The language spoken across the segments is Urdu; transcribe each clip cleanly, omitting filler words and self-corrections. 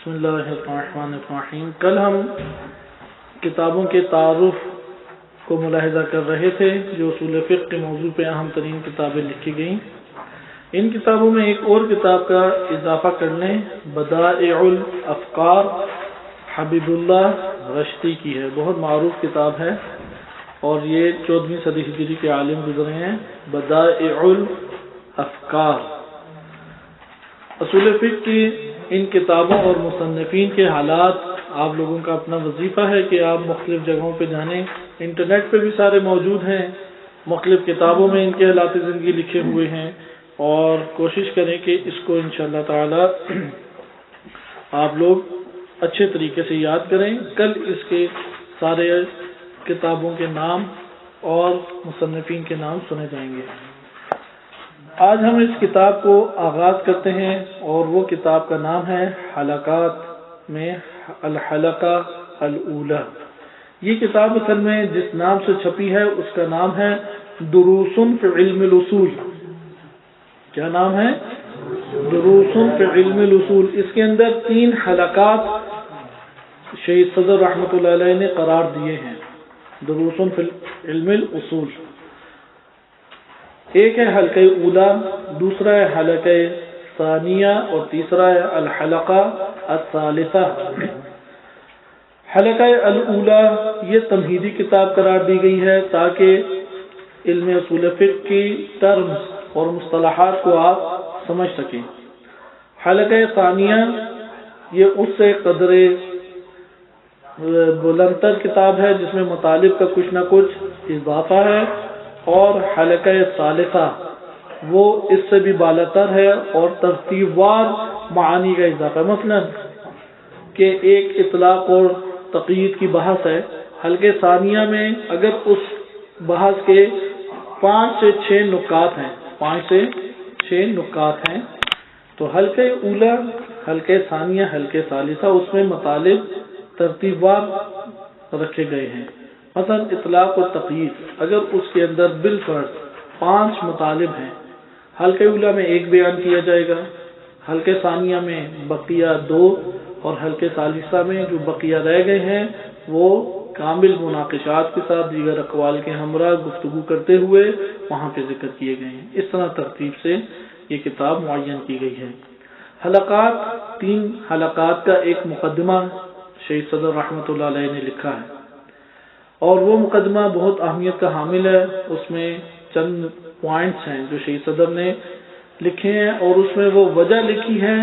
بسم اللہ الرحمن الرحیم۔ کل ہم کتابوں کے تعارف کو ملاحظہ کر رہے تھے جو اصول فقہ کے موضوع پہ اہم ترین کتابیں لکھی گئیں۔ ان کتابوں میں ایک اور کتاب کا اضافہ کر لیں، بدائع الافکار، حبیب اللہ رشتی کی ہے، بہت معروف کتاب ہے اور یہ 14ویں صدی ہجری کے عالم گزرے ہیں۔ بدائع الافکار، اصول فقہ کی ان کتابوں اور مصنفین کے حالات آپ لوگوں کا اپنا وظیفہ ہے کہ آپ مختلف جگہوں پہ جانیں، انٹرنیٹ پہ بھی سارے موجود ہیں، مختلف کتابوں میں ان کے حالات زندگی لکھے ہوئے ہیں، اور کوشش کریں کہ اس کو انشاءاللہ تعالی آپ لوگ اچھے طریقے سے یاد کریں۔ کل اس کے سارے کتابوں کے نام اور مصنفین کے نام سنے جائیں گے۔ آج ہم اس کتاب کو آغاز کرتے ہیں اور وہ کتاب کا نام ہے حلقات میں الحلقہ الاولی۔ یہ کتاب اصل میں جس نام سے چھپی ہے اس کا نام ہے دروس فی علم الاصول۔ کیا نام ہے؟ دروس فی علم الاصول۔ اس کے اندر 3 حلقات شہید صدر رحمۃ اللہ علیہ نے قرار دیے ہیں، دروس فی علم الاصول۔ ایک ہے حلقہ اولا، دوسرا ہے حلقہ ثانیہ اور تیسرا ہے الحلقہ الثالثہ۔ حلقہ الاولا یہ تمہیدی کتاب قرار دی گئی ہے تاکہ علم اصول فقہ کی ٹرمز اور مصطلحات کو آپ سمجھ سکیں۔ حلقہ ثانیہ یہ اس سے قدر بلندتر کتاب ہے جس میں مطالب کا کچھ نہ کچھ اضافہ ہے، اور حلقہ ثالثہ وہ اس سے بھی بالاتر ہے اور ترتیب وار معانی کا اضافہ ہے۔ مثلا کہ ایک اطلاق اور تقیید کی بحث ہے، حلقہ ثانیہ میں اگر اس بحث کے 5 سے 6 نکات ہیں، 5 سے 6 نکات ہیں، تو حلقہ اولا، حلقہ ثانیہ، حلقہ ثالثہ اس میں مطالب ترتیب وار رکھے گئے ہیں۔ مثلا اطلاق و تقیید، اگر اس کے اندر بالفرض 5 مطالب ہیں، حلقہ اولا میں 1 بیان کیا جائے گا، حلقہ ثانیہ میں بقیہ 2، اور حلقہ ثالثہ میں جو بقیہ رہ گئے ہیں وہ کامل مناقشات کے ساتھ دیگر اقوال کے ہمراہ گفتگو کرتے ہوئے وہاں پہ ذکر کیے گئے ہیں۔ اس طرح ترتیب سے یہ کتاب معین کی گئی ہے۔ حلقات 3 حلقات کا ایک مقدمہ شہید صدر رحمۃ اللہ علیہ نے لکھا ہے، اور وہ مقدمہ بہت اہمیت کا حامل ہے۔ اس میں چند پوائنٹس ہیں جو شہید صدر نے لکھے ہیں، اور اس میں وہ وجہ لکھی ہے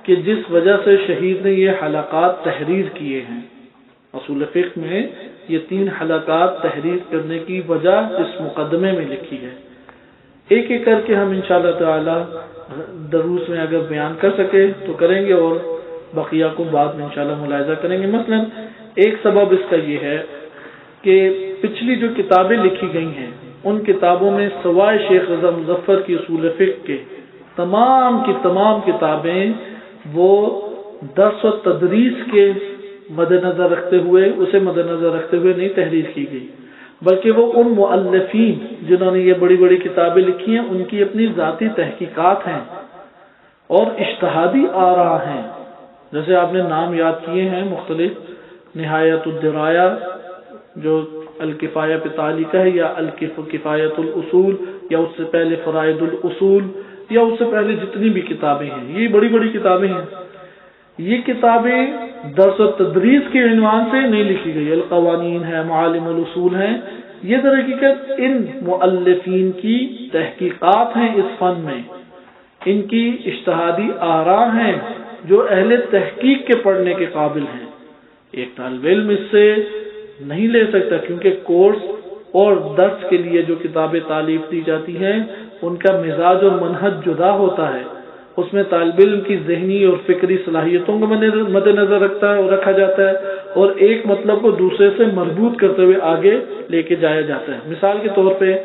کہ جس وجہ سے شہید نے یہ حلقات تحریر کیے ہیں۔ اصول فقہ میں یہ 3 حلقات تحریر کرنے کی وجہ اس مقدمے میں لکھی ہے۔ ایک ایک کر کے ہم انشاءاللہ تعالی دروس میں اگر بیان کر سکے تو کریں گے، اور بقیہ کو بعد میں انشاءاللہ ملاحظہ کریں گے۔ مثلا ایک سبب اس کا یہ ہے کہ پچھلی جو کتابیں لکھی گئی ہیں ان کتابوں میں سوائے شیخ رضا مظفر کی اصول فقہ کے تمام کی تمام کتابیں وہ درس و تدریس کے مد نظر رکھتے ہوئے نہیں تحریر کی گئی، بلکہ وہ ان مؤلفین جنہوں نے یہ بڑی بڑی کتابیں لکھی ہیں ان کی اپنی ذاتی تحقیقات ہیں اور اجتہادی آراء ہیں۔ جیسے آپ نے نام یاد کیے ہیں مختلف، نہایت الدرایہ جو الکفایہ پہ تعلیقہ ہے، یا کفایت الاصول، یا اس سے پہلے فرائض الاصول، یا اس سے پہلے جتنی بھی کتابیں ہیں، یہ بڑی بڑی کتابیں ہیں۔ یہ کتابیں درس و تدریس کے عنوان سے نہیں لکھی گئی، القوانین ہے، معالم الاصول ہیں، یہ در حقیقت ان مؤلفین کی تحقیقات ہیں اس فن میں، ان کی اجتہادی آراء ہیں جو اہل تحقیق کے پڑھنے کے قابل ہیں۔ ایک طالب علم اس سے نہیں لے سکتا، کیونکہ کورس اور درس کے لیے جو کتابیں تالیف دی جاتی ہیں ان کا مزاج اور منہج جدا ہوتا ہے، اس میں طالب علم کی ذہنی اور فکری صلاحیتوں کو مد نظر رکھا جاتا ہے، اور ایک مطلب کو دوسرے سے مربوط کرتے ہوئے آگے لے کے جایا جاتا ہے۔ مثال کے طور پہ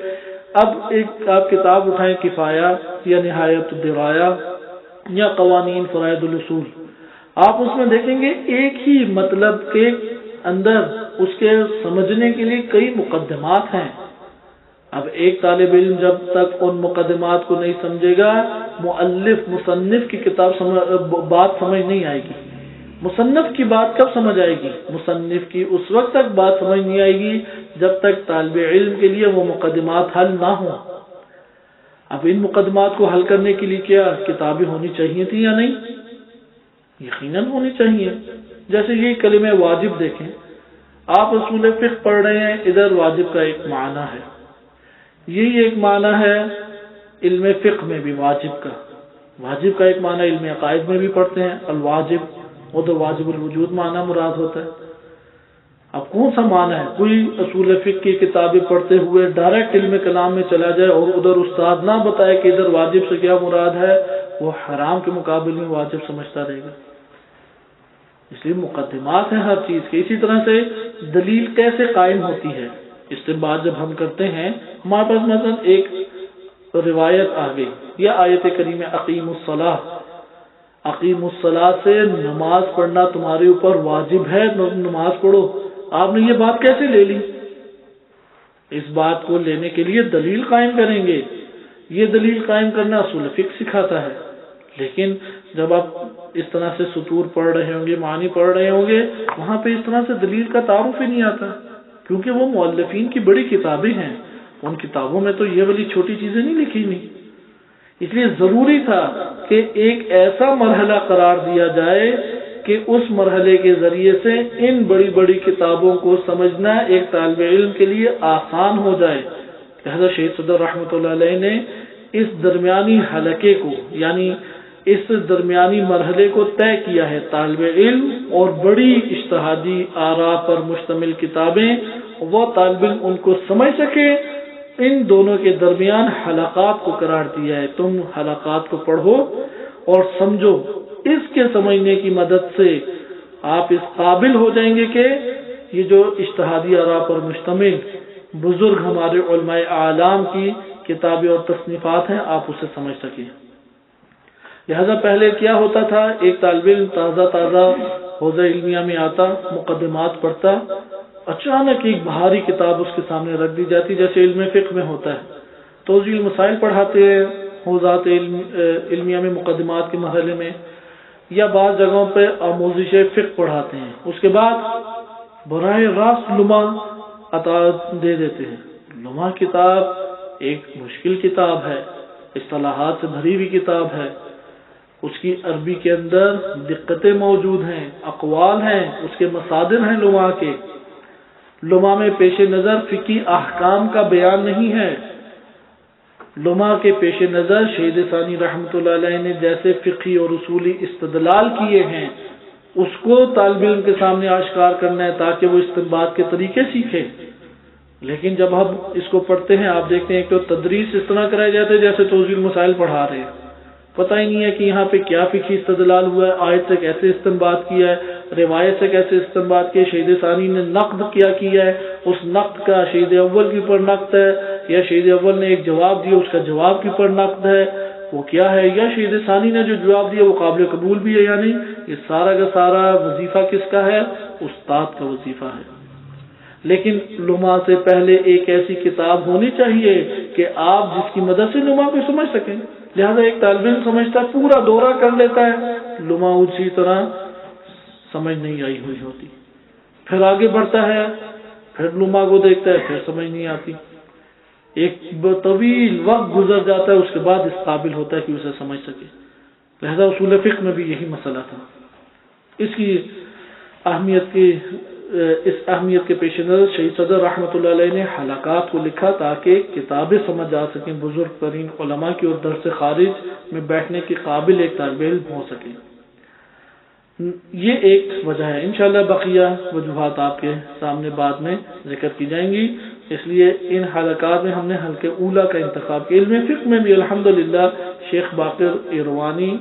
اب ایک آپ کتاب اٹھائیں کفایہ یا نہایت الدرایہ یا قوانین فرائض الاصول، آپ اس میں دیکھیں گے ایک ہی مطلب کے اندر اس کے سمجھنے کے لیے کئی مقدمات ہیں۔ اب ایک طالب علم جب تک ان مقدمات کو نہیں سمجھے گا، مصنف کی کتاب بات سمجھ نہیں آئے گی۔ مصنف کی بات کب سمجھ آئے گی؟ مصنف کی اس وقت تک بات سمجھ نہیں آئے گی جب تک طالب علم کے لیے وہ مقدمات حل نہ ہوں۔ اب ان مقدمات کو حل کرنے کے لیے کیا کتابیں ہونی چاہیے تھی یا نہیں؟ یقیناً ہونی چاہیے۔ جیسے یہ کلمہ واجب دیکھیں، آپ اصول فقہ پڑھ رہے ہیں، ادھر واجب کا ایک معنی ہے، یہی ایک معنی ہے علم فقہ میں بھی واجب کا۔ واجب کا ایک معنی علم عقائد میں بھی پڑھتے ہیں الواجب، ادھر واجب الوجود معنی مراد ہوتا ہے۔ اب کون سا معنی ہے؟ کوئی اصول فقہ کی کتابیں پڑھتے ہوئے ڈائریکٹ علم کلام میں چلا جائے اور ادھر استاد نہ بتائے کہ ادھر واجب سے کیا مراد ہے، وہ حرام کے مقابل میں واجب سمجھتا رہے گا۔ اس لیے مقدمات ہیں ہر چیز کے۔ اسی طرح سے دلیل کیسے قائم ہوتی ہے، استنباط جب ہم کرتے ہیں، ہمارے پاس مثلا ایک روایت آ گئی یا آیت کریمہ اقیم الصلاۃ، اقیم الصلاۃ سے نماز پڑھنا تمہارے اوپر واجب ہے، نماز پڑھو، آپ نے یہ بات کیسے لے لی؟ اس بات کو لینے کے لیے دلیل قائم کریں گے۔ یہ دلیل قائم کرنا اصول فقہ سکھاتا ہے۔ لیکن جب آپ اس طرح سے سطور پڑھ رہے ہوں گے، معنی پڑھ رہے ہوں گے، وہاں پہ اس طرح سے دلیل کا تعارف ہی نہیں آتا، کیونکہ وہ مؤلفین کی بڑی کتابیں ہیں، ان کتابوں میں تو یہ والی چھوٹی چیزیں نہیں لکھی ہوئی۔ اس لیے ضروری تھا کہ ایک ایسا مرحلہ قرار دیا جائے کہ اس مرحلے کے ذریعے سے ان بڑی بڑی کتابوں کو سمجھنا ایک طالب علم کے لیے آسان ہو جائے۔ لہذا شہید صدر رحمۃ اللہ علیہ نے اس درمیانی حلقے کو، یعنی اس درمیانی مرحلے کو طے کیا ہے۔ طالب علم اور بڑی اجتہادی آراء پر مشتمل کتابیں، وہ طالب علم ان کو سمجھ سکے، ان دونوں کے درمیان حلقات کو قرار دیا ہے۔ تم حلقات کو پڑھو اور سمجھو، اس کے سمجھنے کی مدد سے آپ اس قابل ہو جائیں گے کہ یہ جو اجتہادی آراء پر مشتمل بزرگ ہمارے علماء اعلام کی کتابیں اور تصنیفات ہیں، آپ اسے سمجھ سکیں۔ لہذا پہلے کیا ہوتا تھا، ایک طالب علم تازہ حوزہ علمیہ میں آتا، مقدمات پڑھتا، اچانک ایک بھاری کتاب اس کے سامنے رکھ دی جاتی، جیسے علم فقہ میں ہوتا ہے، توضیح المسائل پڑھاتے ہیں حوزات علمیہ میں مقدمات کے مرحلے میں، یا بعض جگہوں پہ آموزش فقہ پڑھاتے ہیں، اس کے بعد براہ راست لمحہ عطا دے دیتے ہیں۔ لمحہ کتاب ایک مشکل کتاب ہے، اصطلاحات سے بھری ہوئی کتاب ہے، اس کی عربی کے اندر دقتیں موجود ہیں، اقوال ہیں، اس کے مصادر ہیں لمحہ کے۔ لمحہ میں پیش نظر فقہی احکام کا بیان نہیں ہے۔ لمحہ کے پیش نظر شہید ثانی رحمۃ اللہ علیہ نے جیسے فقہی اور اصولی استدلال کیے ہیں، اس کو طالب علم کے سامنے آشکار کرنا ہے تاکہ وہ استنباط کے طریقے سیکھے۔ لیکن جب ہم اس کو پڑھتے ہیں، آپ دیکھتے ہیں کہ تدریس اس طرح کرائی جاتے ہیں جیسے توضیح المسائل پڑھا رہے ہیں، پتہ ہی نہیں ہے کہ یہاں پہ کیا فقہی استدلال ہوا ہے، آیت سے کیسے استنباط کیا ہے، روایت سے کیسے استنباط کیا، شہید ثانی نے نقد کیا ہے، اس نقد کا شہید اول کے اوپر نقد ہے، یا شہید اول نے ایک جواب دیا، اس کا جواب کے اوپر نقد ہے، وہ کیا ہے، یا شہید ثانی نے جو جواب دیا وہ قابل قبول بھی ہے یا نہیں۔ یہ سارا کا سارا وظیفہ کس کا ہے؟ استاد کا وظیفہ ہے۔ لیکن لمحہ سے پہلے ایک ایسی کتاب ہونی چاہیے کہ آپ جس کی مدد سے لمحہ کو سمجھ سکیں۔ لہذا ایک طالب علم سمجھتا ہے، پورا دورہ کر لیتا ہے، لمحہ اسی طرح سمجھ نہیں آئی ہوئی ہوتی، پھر آگے بڑھتا ہے، پھر لمحہ کو دیکھتا ہے، پھر سمجھ نہیں آتی، ایک طویل وقت گزر جاتا ہے، اس کے بعد اس قابل ہوتا ہے کہ اسے سمجھ سکے۔ لہذا اصول فقہ میں بھی یہی مسئلہ تھا۔ اس اہمیت کے پیش نظر شہید صدر رحمۃ اللہ علیہ نے حلقات کو لکھا تاکہ کتابیں سمجھ جا سکیں، بزرگ ترین علماء کی اور درس خارج میں بیٹھنے کے قابل ایک طالب علم ہو سکے۔ یہ ایک وجہ ہے۔ انشاءاللہ بقیہ وجوہات آپ کے سامنے بعد میں ذکر کی جائیں گی، اس لیے ان حلقات میں ہم نے حلقہ اولا کا انتخاب کیا۔ علم فقہ میں بھی الحمدللہ شیخ باقر ایروانی،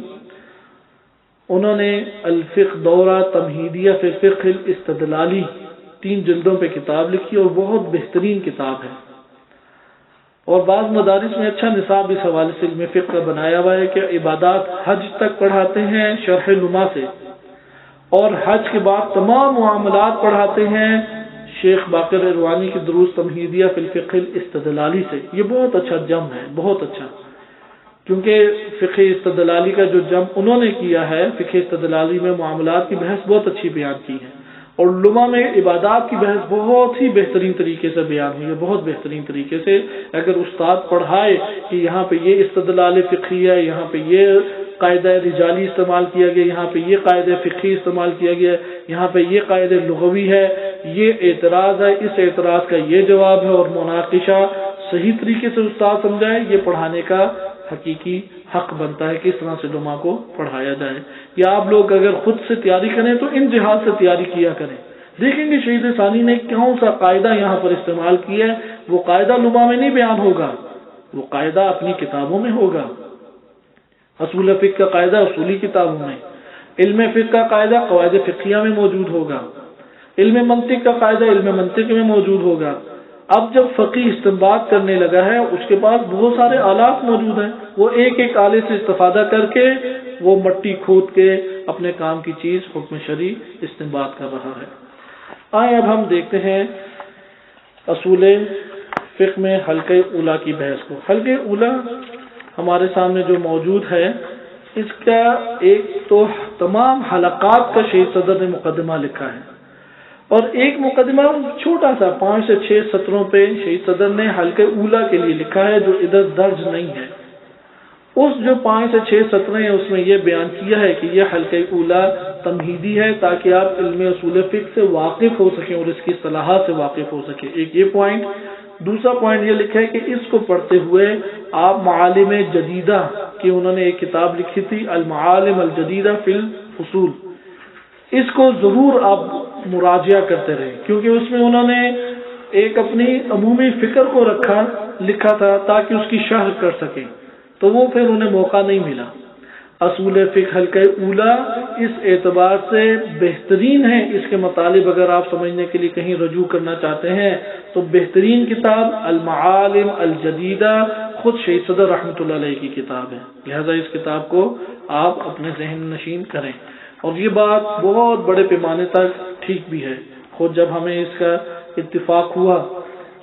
انہوں نے الفقہ دورہ تمہیدیہ فی الفقہ الاستدلالی 3 جلدوں پہ کتاب لکھی اور بہت بہترین کتاب ہے، اور بعض مدارس میں اچھا نصاب اس حوالے سے علم فقہ کا بنایا ہوا ہے کہ عبادات حج تک پڑھاتے ہیں شرح لمحہ سے، اور حج کے بعد تمام معاملات پڑھاتے ہیں شیخ باقر ایروانی کی دروس تمہیدیہ فی الفقہ الاستدلالی سے۔ یہ بہت اچھا جم ہے، بہت اچھا، کیونکہ فقہ استدلالی کا جو جمع انہوں نے کیا ہے، فقہ استدلالی میں معاملات کی بحث بہت اچھی بیان کی ہے، اور علماء میں عبادات کی بحث بہت ہی بہترین طریقے سے بیان ہوئی ہے، بہت بہترین طریقے سے۔ اگر استاد پڑھائے کہ یہاں پہ یہ استدلال فقہی ہے، یہاں پہ یہ قاعدہ رجالی استعمال کیا گیا، یہاں پہ یہ قاعدہ فقہی استعمال کیا گیا، یہاں پہ یہ قاعدہ لغوی ہے، یہ اعتراض ہے، اس اعتراض کا یہ جواب ہے، اور مناقشہ صحیح طریقے سے استاد سمجھائے، یہ پڑھانے کا حقیقی حق بنتا ہے کہ اس طرح سے علماء کو پڑھایا جائے۔ یا آپ لوگ اگر خود سے تیاری کریں تو ان جہاز سے تیاری کیا کریں، دیکھیں گے شہید ثانی نے کون سا قاعدہ یہاں پر استعمال کیا ہے، وہ قاعدہ علماء میں نہیں بیان ہوگا، وہ قاعدہ اپنی کتابوں میں ہوگا۔ اصول فقہ کا قاعدہ اصولی کتابوں میں، علم فقہ کا قاعدہ قواعد فقہیہ میں موجود ہوگا، علم منطق کا قاعدہ علم منطق میں موجود ہوگا۔ اب جب فقih استنباط کرنے لگا ہے، اس کے پاس بہت سارے آلات موجود ہیں، وہ ایک ایک آلے سے استفادہ کر کے وہ مٹی کھود کے اپنے کام کی چیز حکم شرعی استنباط کر رہا ہے۔ آئیں اب ہم دیکھتے ہیں اصول فقہ میں حلقہ اولیٰ کی بحث کو۔ حلقہ اولیٰ ہمارے سامنے جو موجود ہے، اس کا ایک تو تمام حلقات کا شہید صدر نے مقدمہ لکھا ہے، اور ایک مقدمہ چھوٹا سا 5 سے 6 سطروں پہ شہید صدر نے حلقہ اولیٰ کے لیے لکھا ہے، جو ادھر درج نہیں ہے۔ اس جو 5 سے 6 سطریں ہیں، اس میں یہ بیان کیا ہے کہ یہ حلقہ اولیٰ تمہیدی ہے تاکہ آپ علم اصول فقہ سے واقف ہو سکیں اور اس کی اصطلاحات سے واقف ہو سکیں، ایک یہ پوائنٹ۔ دوسرا پوائنٹ یہ لکھا ہے کہ اس کو پڑھتے ہوئے آپ معالم جدیدہ کی، انہوں نے ایک کتاب لکھی تھی المعالم الجدیدہ فی الفصول، اس کو ضرور آپ مراجعہ کرتے رہیں، کیونکہ اس میں انہوں نے ایک اپنی عمومی فکر کو لکھا تھا تاکہ اس کی شرح کر سکیں، تو وہ پھر انہیں موقع نہیں ملا۔ اصول فقہ حلقہ اولیٰ اس اعتبار سے بہترین ہے، اس کے مطالب اگر آپ سمجھنے کے لیے کہیں رجوع کرنا چاہتے ہیں تو بہترین کتاب المعالم الجدیدہ خود شہید صدر رحمۃ اللہ علیہ کی کتاب ہے، لہذا اس کتاب کو آپ اپنے ذہن نشین کریں۔ اور یہ بات بہت بڑے پیمانے تک ٹھیک بھی ہے، خود جب ہمیں اس کا اتفاق ہوا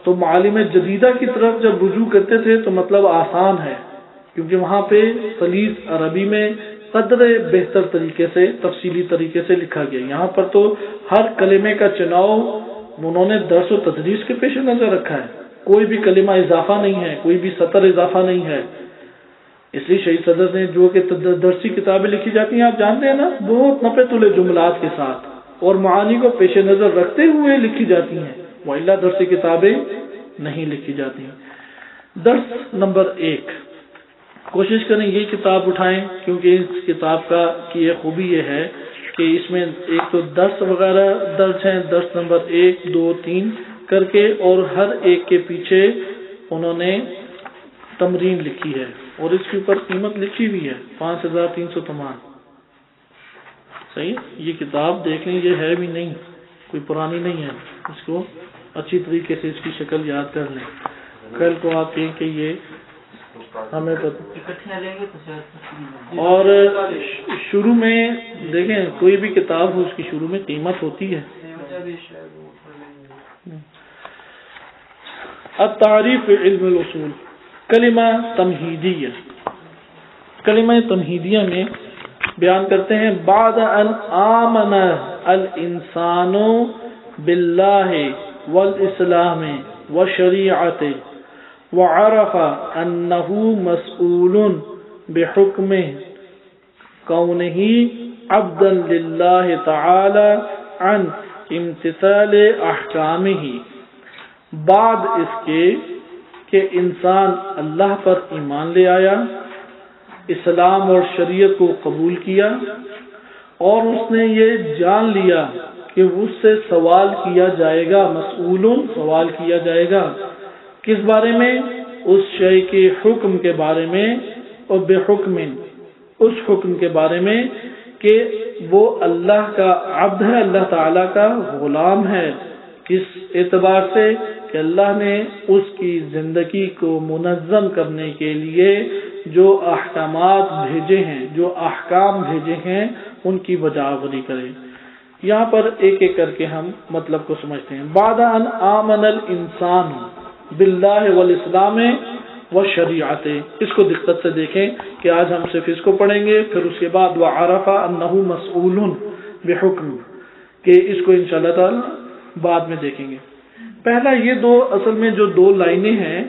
تو معالم جدیدہ کی طرف جب رجوع کرتے تھے تو مطلب آسان ہے، کیونکہ وہاں پہ سلیس عربی میں قدر بہتر طریقے سے تفصیلی طریقے سے لکھا گیا۔ یہاں پر تو ہر کلمے کا چناؤ انہوں نے درس و تدریس کے پیش نظر رکھا ہے، کوئی بھی کلمہ اضافہ نہیں ہے، کوئی بھی سطر اضافہ نہیں ہے۔ اس لیے شہید صدر نے جو کہ درسی کتابیں لکھی جاتی ہیں، آپ جانتے ہیں نا، بہت نپے تلے جملات کے ساتھ اور معانی کو پیش نظر رکھتے ہوئے لکھی جاتی ہیں، وإلا درسی کتابیں نہیں لکھی جاتی ہیں۔ درس نمبر 1، کوشش کریں یہ کتاب اٹھائیں، کیونکہ اس کتاب کی یہ خوبی یہ ہے کہ اس میں ایک تو درس وغیرہ درج ہیں، درس نمبر 1 2 3 کر کے، اور ہر ایک کے پیچھے انہوں نے تمرین لکھی ہے، اور اس کے اوپر قیمت لکھی ہوئی ہے 5300 تمام۔ صحیح، یہ کتاب دیکھ لیں، یہ ہے بھی نہیں، کوئی پرانی نہیں ہے، اس کو اچھی طریقے سے اس کی شکل یاد کر لیں، کل کو آپ کہیں کہ یہ ہمیں اور شروع میں دیکھیں کوئی بھی کتاب ہو، اس کی شروع میں قیمت ہوتی ہے۔ التعریف علم الاصول، کلمہ تمہیدیہ، کلمہ تمہیدیہ میں بیان کرتے ہیں بعد ان آمن الانسان باللہ والاسلام وشریعت وعرف انہ مسئول بحکمہ کونہ عبدا للہ تعالی عن امتثال احکامہ، بعد اس کے کہ انسان اللہ پر ایمان لے آیا، اسلام اور شریعت کو قبول کیا، اور اس نے یہ جان لیا کہ اس سے سوال کیا جائے گا، مسئول سوال کیا جائے گا، کس بارے میں؟ اس شے کے حکم کے بارے میں، اور بے حکم اس حکم کے بارے میں کہ وہ اللہ کا عبد ہے، اللہ تعالیٰ کا غلام ہے، کس اعتبار سے کہ اللہ نے اس کی زندگی کو منظم کرنے کے لیے جو احکامات بھیجے ہیں، جو احکام بھیجے ہیں، ان کی بجاوری کرے۔ یہاں پر ایک ایک کر کے ہم مطلب کو سمجھتے ہیں۔ بعد ان آمن الانسان باللہ والاسلام والشریعت. اس کو دقت سے دیکھیں کہ آج ہم صرف اس کو پڑھیں گے، پھر اس کے بعد وعرف انہ مسئول بحکم، کہ اس کو انشاءاللہ تعالی بعد میں دیکھیں گے. پہلا یہ دو اصل میں جو دو لائنیں ہیں،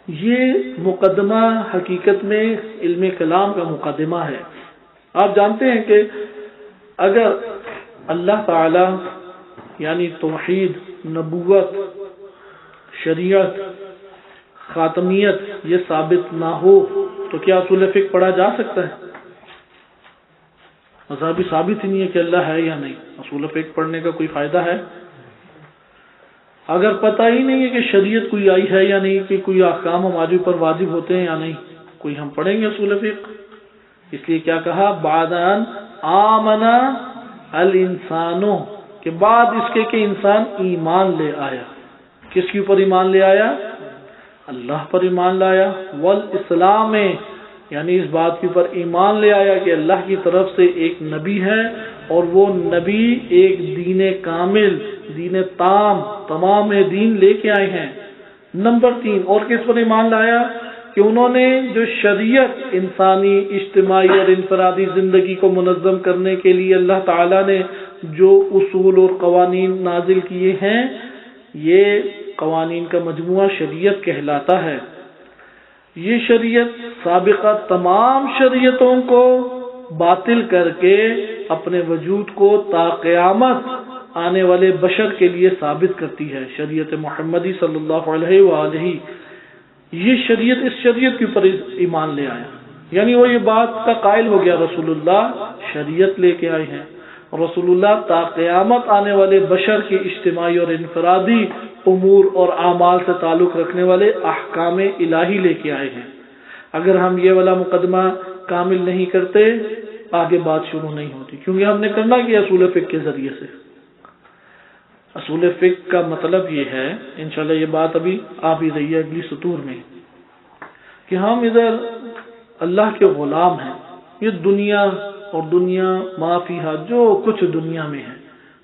یہ مقدمہ حقیقت میں علم کلام کا مقدمہ ہے. آپ جانتے ہیں کہ اگر اللہ تعالی یعنی توحید، نبوت، شریعت، خاتمیت یہ ثابت نہ ہو تو کیا اصول فقہ پڑھا جا سکتا ہے؟ مذہبی ثابت ہی نہیں ہے کہ اللہ ہے یا نہیں، اصول فقہ پڑھنے کا کوئی فائدہ ہے؟ اگر پتہ ہی نہیں ہے کہ شریعت کوئی آئی ہے یا نہیں، کہ کوئی احکام ہمارے اوپر واجب ہوتے ہیں یا نہیں، کوئی ہم پڑھیں گے اصول فقہ؟ اس لیے کیا کہا بعد ان آمنا الانسانو، کہ بعد اس کے کہ انسان ایمان لے آیا. کس کے اوپر ایمان لے آیا؟ اللہ پر ایمان لایا. والاسلام یعنی اس بات کے اوپر ایمان لے آیا کہ اللہ کی طرف سے ایک نبی ہے، اور وہ نبی ایک دین کامل، دین تمام دین لے کے آئے ہیں. نمبر 3 اور کس پر ایمان لایا؟ کہ انہوں نے جو شریعت انسانی، اجتماعی اور انفرادی زندگی کو منظم کرنے کے لیے اللہ تعالیٰ نے جو اصول اور قوانین نازل کیے ہیں، یہ قوانین کا مجموعہ شریعت کہلاتا ہے. یہ شریعت سابقہ تمام شریعتوں کو باطل کر کے اپنے وجود کو تا قیامت آنے والے بشر کے لیے ثابت کرتی ہے. شریعت محمدی صلی اللہ علیہ وآلہ، یہ شریعت، اس شریعت کے اوپر ایمان لے آیا، یعنی وہ یہ بات کا قائل ہو گیا رسول اللہ شریعت لے کے آئے ہیں، اور رسول اللہ تا قیامت آنے والے بشر کے اجتماعی اور انفرادی امور اور اعمال سے تعلق رکھنے والے احکام الہی لے کے آئے ہیں. اگر ہم یہ والا مقدمہ کامل نہیں کرتے آگے بات شروع نہیں ہوتی، کیونکہ ہم نے کرنا کیا اصول فقہ کے ذریعے سے. اصول فقہ کا مطلب یہ ہے، انشاءاللہ یہ بات ابھی آ بھی رہی ہے اگلی سطور میں، کہ ہم ادھر اللہ کے غلام ہیں. یہ دنیا اور دنیا ما فیہا، جو کچھ دنیا میں ہے،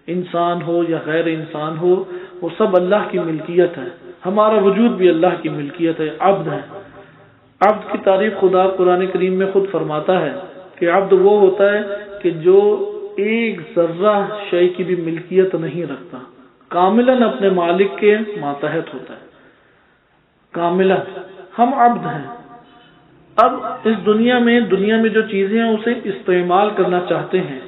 انسان ہو یا غیر انسان ہو، وہ سب اللہ کی ملکیت ہے. ہمارا وجود بھی اللہ کی ملکیت ہے، عبد ہے. عبد کی تعریف خدا قرآن کریم میں خود فرماتا ہے کہ عبد وہ ہوتا ہے کہ جو ایک ذرہ شے کی بھی ملکیت نہیں رکھتا، کاملاً اپنے مالک کے ماتحت ہوتا ہے. کاملاً ہم عبد ہیں. اب اس دنیا میں جو چیزیں ہیں اسے استعمال کرنا چاہتے ہیں،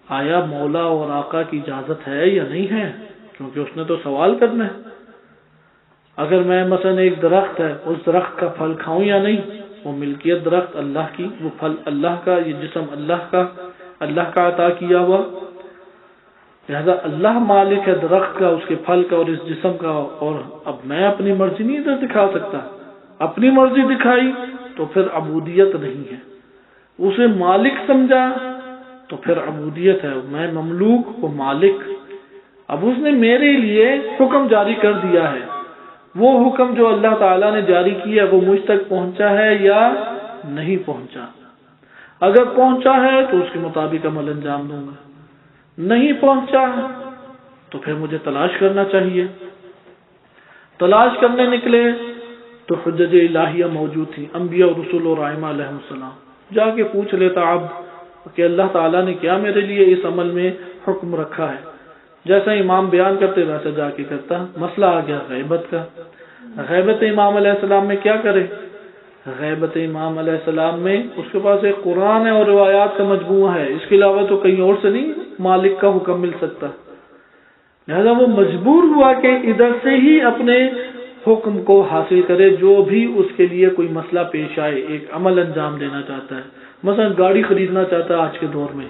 آیا مولا اور آقا کی اجازت ہے یا نہیں ہے؟ کیونکہ اس نے تو سوال کرنا ہے. اگر میں مثلا ایک درخت ہے، اس درخت کا پھل کھاؤں یا نہیں، وہ ملکیت درخت اللہ کی، وہ پھل اللہ کا، یہ جسم اللہ کا عطا کیا ہوا. لہذا اللہ مالک ہے درخت کا، اس کے پھل کا اور اس جسم کا، اور اب میں اپنی مرضی نہیں ادھر دکھا سکتا. اپنی مرضی دکھائی تو پھر عبودیت نہیں ہے. اسے مالک سمجھا تو پھر عبودیت ہے. میں مملوک، وہ مالک. اب اس نے میرے لیے حکم جاری کر دیا ہے، وہ حکم جو اللہ تعالیٰ نے جاری کیا وہ مجھ تک پہنچا ہے یا نہیں پہنچا؟ اگر پہنچا ہے تو اس کے مطابق عمل انجام دوں گا، نہیں پہنچا تو پھر مجھے تلاش کرنا چاہیے. تلاش کرنے نکلے تو حجج الہیہ موجود تھی، انبیاء اور رسول اور ائمہ علیہ السلام. جا کے پوچھ لیتا عبد کہ اللہ تعالیٰ نے کیا میرے لیے اس عمل میں حکم رکھا ہے. جیسا امام بیان کرتے ویسا جا کے کرتا. مسئلہ آ گیا غیبت کا. غیبت امام علیہ السلام میں کیا کرے؟ غیبت امام علیہ السلام میں اس کے پاس ایک قرآن ہے اور روایات کا مجموعہ ہے، اس کے علاوہ تو کہیں اور سے نہیں مالک کا حکم مل سکتا. لہذا وہ مجبور ہوا کہ ادھر سے ہی اپنے حکم کو حاصل کرے. جو بھی اس کے لیے کوئی مسئلہ پیش آئے، ایک عمل انجام دینا چاہتا ہے، مثلا گاڑی خریدنا چاہتا ہے. آج کے دور میں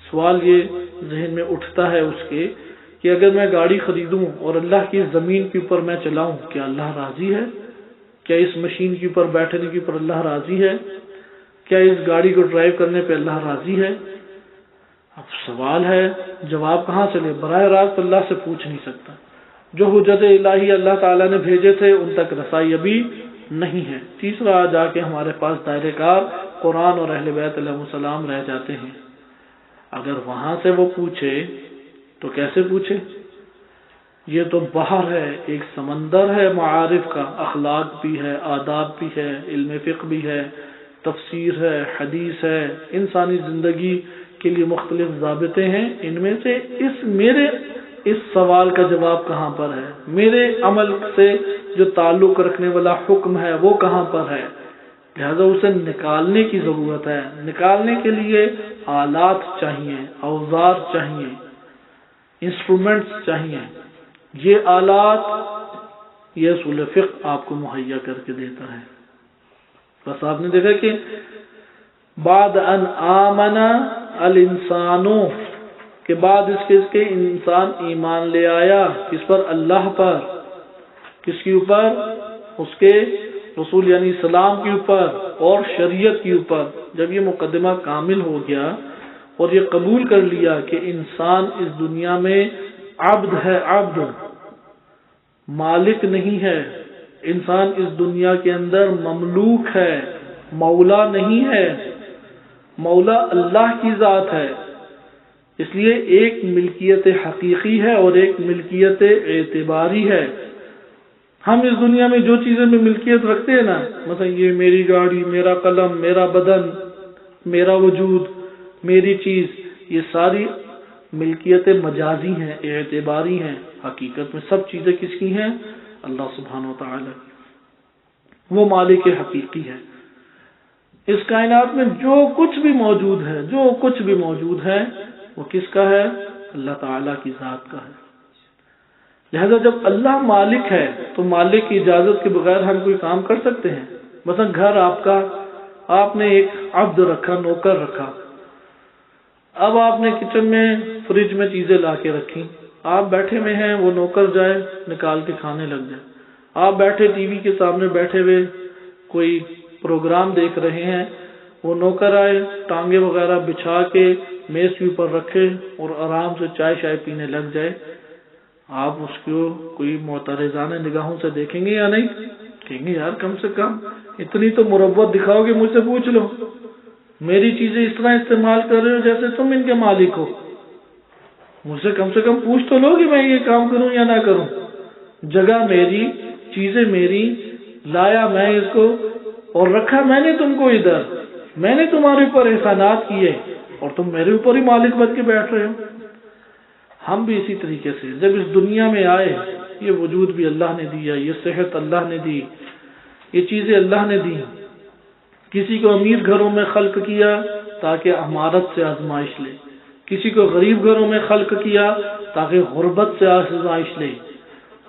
سوال یہ ذہن میں اٹھتا ہے اس کے کہ اگر میں گاڑی خریدوں اور اللہ کی زمین کے اوپر میں چلاؤں، کیا اللہ راضی ہے؟ کیا اس مشین کے اوپر بیٹھنے کے اوپر اللہ راضی ہے؟ کیا اس گاڑی کو ڈرائیو کرنے پہ اللہ راضی ہے؟ اب سوال ہے، جواب کہاں سے لے؟ براہ راست اللہ سے پوچھ نہیں سکتا. جو حجت الہی اللہ تعالیٰ نے بھیجے تھے ان تک رسائی ابھی نہیں ہے. تیسرا جا کے ہمارے پاس دائرہ کار قرآن اور اہل بیت علیہ السلام رہ جاتے ہیں. اگر وہاں سے وہ پوچھے تو کیسے پوچھے؟ یہ تو بحر ہے، ایک سمندر ہے معارف کا، اخلاق بھی ہے، آداب بھی ہے، علم فقہ بھی ہے، تفسیر ہے، حدیث ہے، انسانی زندگی کے لیے مختلف ضابطے ہیں۔ ان میں سے میرے اس سوال کا جواب کہاں پر ہے؟ میرے عمل سے جو تعلق رکھنے والا حکم ہے وہ کہاں پر ہے؟ لہذا اسے نکالنے کی ضرورت ہے۔ نکالنے کے لیے آلات چاہیے، اوزار چاہیے، انسٹرومنٹس چاہیے۔ یہ آلات یہ اصول فقہ آپ کو مہیا کر کے دیتا ہے۔ بس آپ نے دیکھا کہ بعد ان آمن الانسانوں کے بعد اس کے انسان ایمان لے آیا، کس پر؟ اللہ پر۔ کس کے اوپر؟ اس کے رسول یعنی اسلام کے اوپر اور شریعت کے اوپر۔ جب یہ مقدمہ کامل ہو گیا اور یہ قبول کر لیا کہ انسان اس دنیا میں عبد ہے، عبد، مالک نہیں ہے، انسان اس دنیا کے اندر مملوک ہے، مولا نہیں ہے، مولا اللہ کی ذات ہے۔ اس لیے ایک ملکیت حقیقی ہے اور ایک ملکیت اعتباری ہے۔ ہم اس دنیا میں جو چیزیں میں ملکیت رکھتے ہیں نا، مثلا یہ میری گاڑی، میرا قلم، میرا بدن، میرا وجود، میری چیز، یہ ساری ملکیت مجازی ہیں، اعتباری ہیں۔ حقیقت میں سب چیزیں کس کی ہیں؟ اللہ سبحانہ وتعالی کی۔ وہ مالک حقیقی ہے۔ اس کائنات میں جو کچھ بھی موجود ہے، جو کچھ بھی موجود ہے، وہ کس کا ہے؟ اللہ تعالیٰ کی ذات کا ہے۔ لہذا جب اللہ مالک ہے تو مالک کی اجازت کے بغیر ہم کوئی کام کر سکتے ہیں؟ مثلا گھر آپ کا، آپ نے ایک عبد رکھا، نوکر رکھا، اب آپ نے کچن میں فریج میں چیزیں لا کے رکھی، آپ بیٹھے ہوئے ہیں، وہ نوکر جائے نکال کے کھانے لگ جائے۔ آپ بیٹھے ٹی وی کے سامنے بیٹھے ہوئے کوئی پروگرام دیکھ رہے ہیں، وہ نوکر آئے ٹانگے وغیرہ بچھا کے میز کے اوپر رکھے اور آرام سے چائے شائے پینے لگ جائے، آپ اس کو کوئی معترضانہ نگاہوں سے دیکھیں گے یا نہیں؟ کہیں گے یار کم سے کم اتنی تو مروت دکھاؤ گے، مجھ سے پوچھ لو، میری چیزیں اس طرح استعمال کر رہے ہو جیسے تم ان کے مالک ہو، مجھ سے کم پوچھ تو لو کہ میں یہ کام کروں یا نہ کروں۔ جگہ میری، چیزیں میری، لایا میں اس کو اور رکھا میں نے تم کو ادھر، میں نے تمہارے اوپر احسانات کیے اور تم میرے اوپر ہی مالک بن کے بیٹھ رہے ہو۔ ہم بھی اسی طریقے سے جب اس دنیا میں آئے، یہ وجود بھی اللہ نے دیا، یہ صحت اللہ نے دی، یہ چیزیں اللہ نے دی۔ کسی کو امیر گھروں میں خلق کیا تاکہ امارت سے آزمائش لے، کسی کو غریب گھروں میں خلق کیا تاکہ غربت سے آزمائش لے۔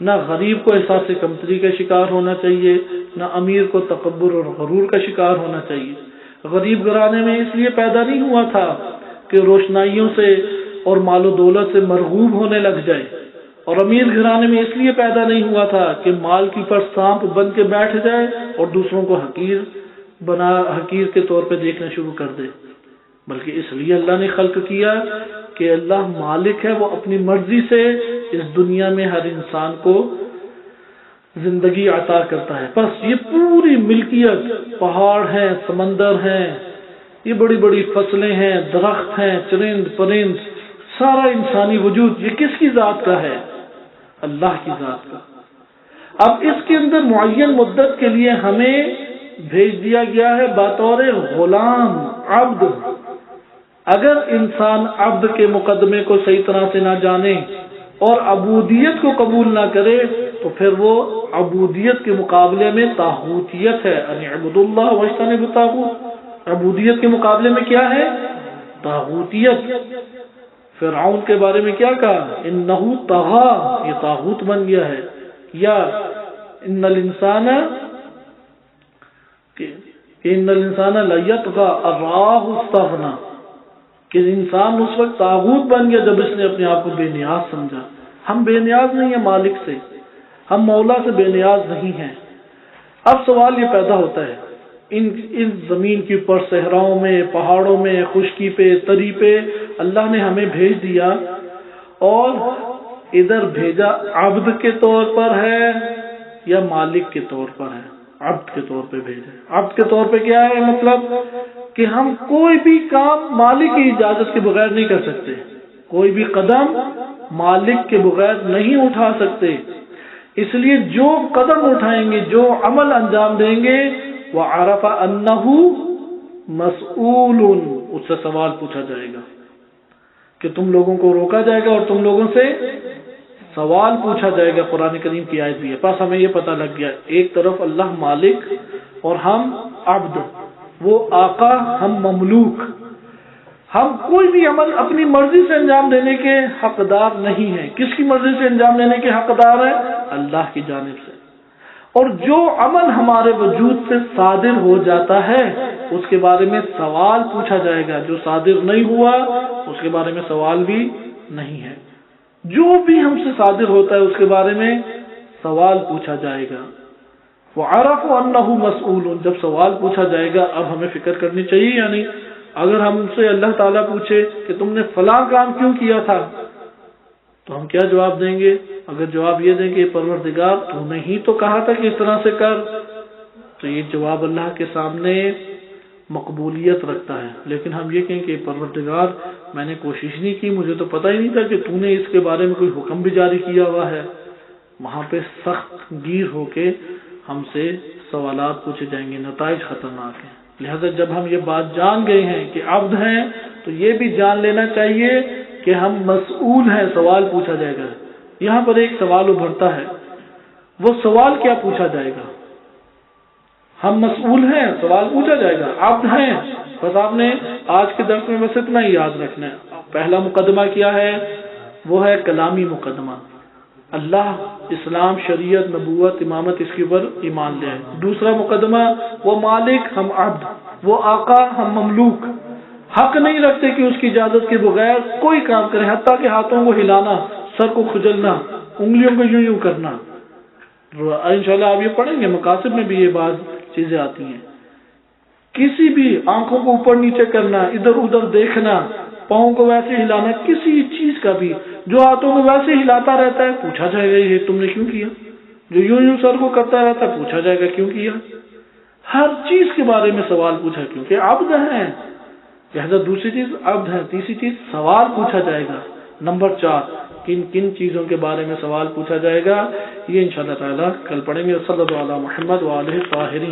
نہ غریب کو احساس کمتری کا شکار ہونا چاہیے، نہ امیر کو تکبر اور غرور کا شکار ہونا چاہیے۔ غریب گھرانے میں اس لیے پیدا نہیں ہوا تھا کہ روشنائیوں سے اور مال و دولت سے مرغوب ہونے لگ جائے، اور امیر گھرانے میں اس لیے پیدا نہیں ہوا تھا کہ مال کی پر سانپ بن کے بیٹھ جائے اور دوسروں کو حقیر کے طور پہ دیکھنا شروع کر دے، بلکہ اس لیے اللہ نے خلق کیا کہ اللہ مالک ہے، وہ اپنی مرضی سے اس دنیا میں ہر انسان کو زندگی عطا کرتا ہے۔ بس یہ پوری ملکیت، پہاڑ ہیں، سمندر ہیں، یہ بڑی بڑی فصلیں ہیں، درخت ہیں، چرند پرند، سارا انسانی وجود، یہ کس کی ذات کا ہے؟ اللہ کی ذات کا۔ اب اس کے اندر معین مدت کے لیے ہمیں بھیج دیا گیا ہے بطور غلام، عبد۔ اگر انسان عبد کے مقدمے کو صحیح طرح سے نہ جانے اور عبودیت کو قبول نہ کرے تو پھر وہ عبودیت کے مقابلے میں طاغوتیت ہے۔ ان اعبدوا اللہ واجتنبوا الطاغوت، عبودیت کے مقابلے میں کیا ہے؟ طاغوتیت۔ فرعون کے بارے میں کیا کہا؟ انہو طغا، یہ طاغوت بن گیا ہے۔ یا ان الانسان لیطغی ان رآہ استغنی، کہ انسان اس وقت طاغوت بن گیا جب اس نے اپنے آپ کو بے نیاز سمجھا۔ ہم بے نیاز نہیں ہیں مالک سے، ہم مولا سے بے نیاز نہیں ہیں۔ اب سوال یہ پیدا ہوتا ہے، ان زمین کے اوپر صحراؤں میں، پہاڑوں میں، خشکی پہ، تری پہ اللہ نے ہمیں بھیج دیا، اور ادھر بھیجا عبد کے طور پر ہے یا مالک کے طور پر ہے؟ عبد کے طور پہ بھیجا۔ عبد کے طور پہ کیا ہے؟ مطلب کہ ہم کوئی بھی کام مالک کی اجازت کے بغیر نہیں کر سکتے، کوئی بھی قدم مالک کے بغیر نہیں اٹھا سکتے، اس لیے جو قدم اٹھائیں گے، جو عمل انجام دیں گے، وَعَرَفَ أَنَّهُ مَسْئُولٌ، اس سے سوال پوچھا جائے گا کہ تم لوگوں کو روکا جائے گا اور تم لوگوں سے سوال پوچھا جائے گا۔ قرآن کریم کی آیت بھی ہے۔ بس ہمیں یہ پتہ لگ گیا، ایک طرف اللہ مالک اور ہم عبد، وہ آقا ہم مملوک، ہم کوئی بھی عمل اپنی مرضی سے انجام دینے کے حقدار نہیں ہیں۔ کس کی مرضی سے انجام دینے کے حقدار ہیں؟ اللہ کی جانب سے۔ اور جو عمل ہمارے وجود سے صادر ہو جاتا ہے اس کے بارے میں سوال پوچھا جائے گا، جو صادر نہیں ہوا اس کے بارے میں سوال بھی نہیں ہے۔ جو بھی ہم سے صادر ہوتا ہے اس کے بارے میں سوال پوچھا جائے گا۔ وَعَرَفُوا أَنَّهُ مَسْئُولٌ، جب سوال پوچھا جائے گا اب ہمیں فکر کرنی چاہیے، یعنی اگر ہم سے اللہ تعالیٰ پوچھے کہ تم نے فلاں کام کیوں کیا تھا تو ہم کیا جواب دیں گے؟ اگر جواب یہ دیں گے پروردگار تو نے ہی تو کہا تھا کہ اس طرح سے کر، تو یہ جواب اللہ کے سامنے مقبولیت رکھتا ہے۔ لیکن ہم یہ کہیں کہ پروردگار میں نے کوشش نہیں کی، مجھے تو پتہ ہی نہیں تھا کہ تو نے اس کے بارے میں کوئی حکم بھی جاری کیا ہوا ہے، وہاں پہ سخت گیر ہو کے ہم سے سوالات پوچھے جائیں گے، نتائج خطرناک ہیں۔ لہذا جب ہم یہ بات جان گئے ہیں کہ عبد ہیں تو یہ بھی جان لینا چاہیے کہ ہم مسئول ہیں، سوال پوچھا جائے گا۔ یہاں پر ایک سوال ابھرتا ہے، وہ سوال کیا پوچھا جائے گا؟ ہم مسئول ہیں، سوال پوچھا جائے گا، عبد ہیں۔ بس آپ نے آج کے درس میں بس اتنا ہی یاد رکھنا ہے۔ پہلا مقدمہ کیا ہے؟ وہ ہے کلامی مقدمہ، اللہ، اسلام، شریعت، نبوت، امامت، اس کے اوپر ایمان لے آئے۔ دوسرا مقدمہ وہ مالک، ہم عبد، وہ آقا، ہم مملوک، حق نہیں رکھتے کہ اس کی اجازت کے بغیر کوئی کام کریں، حتیٰ کہ ہاتھوں کو ہلانا، سر کو کھجلنا، انگلیوں کو یوں یوں کرنا۔ انشاءاللہ آپ یہ پڑھیں گے، مقاصد میں بھی یہ بعض چیزیں آتی ہیں۔ کسی بھی آنکھوں کو اوپر نیچے کرنا، ادھر ادھر دیکھنا، پاؤں کو ویسے ہلانا، کسی چیز کا بھی جو ہاتھوں کو ویسے ہلاتا رہتا ہے پوچھا جائے گا یہ تم نے کیوں کیا، جو یوں یوں سر کو کرتا رہتا ہے پوچھا جائے گا کیوں کیا۔ ہر چیز کے بارے میں سوال پوچھا، کیونکہ عبد ہیں، لہذا دوسری چیز عبد ہے، تیسری چیز سوال پوچھا جائے گا۔ نمبر 4 کن کن چیزوں کے بارے میں سوال پوچھا جائے گا، یہ انشاءاللہ تعالی کل پڑھیں گے۔ صلی اللہ علیہ محمد وآلہ الطاہرین۔